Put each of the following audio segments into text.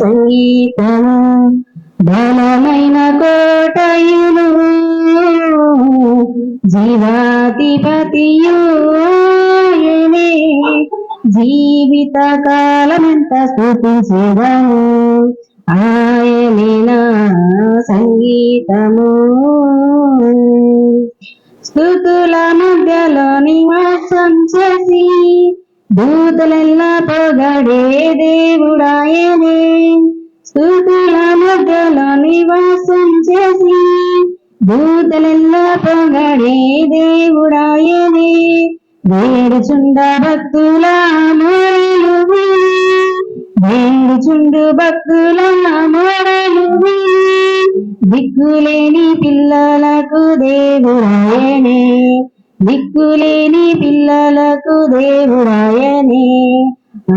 సంగీతము బలమైన కోటయులు జీవాధిపతియు ఆయనే జీవిత కాలమంత స్తుతించెదము ఆయనే నా సంగీతము స్తుతుల మధ్యలో నివాసం చేసి దూతలెల్లా పొగడే దేవుడాయనే స్తుతుల మధ్యలో నివాసం చేసి దూతలెల్లా పొగడే దేవుడాయనే వేడుచుండ భక్తుల మొరలు వేడుచుండు భక్తుల మొరలు దిక్కులేని పిల్లలకు దేవుడాయనే దిక్కులేని పిల్లలకు దేవుడాయనే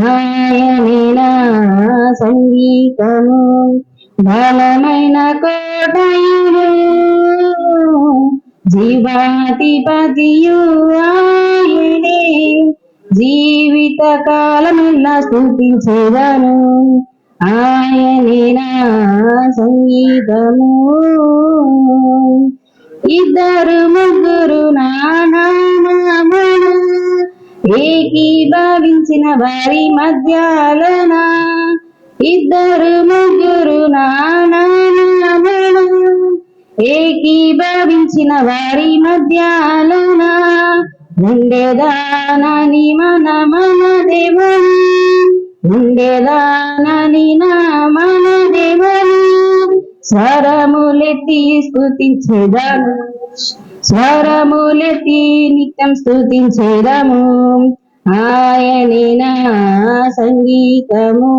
ఆయనే నా సంగీతము బలమైన కోటయులు జీవాధిపతియు ఆయనే జీవిత కాలమెల్లా స్తుతించెదను ఆయనే నా సంగీతము ఇద్దరు ముగ్గురు నామములు ఏకీభవించిన వారి మధ్యాలన ఇద్దరు ముగ్గురు నామములు ఏకీభవించిన వారి మధ్యాలన ఉండేదానని మన దేవుడు ఉండేదానని మన దేవుడు స్వరములెత్తి స్తుతించెదము స్వరములెత్తి నిత్యం స్తుతించెదము ఆయనే నా సంగీతము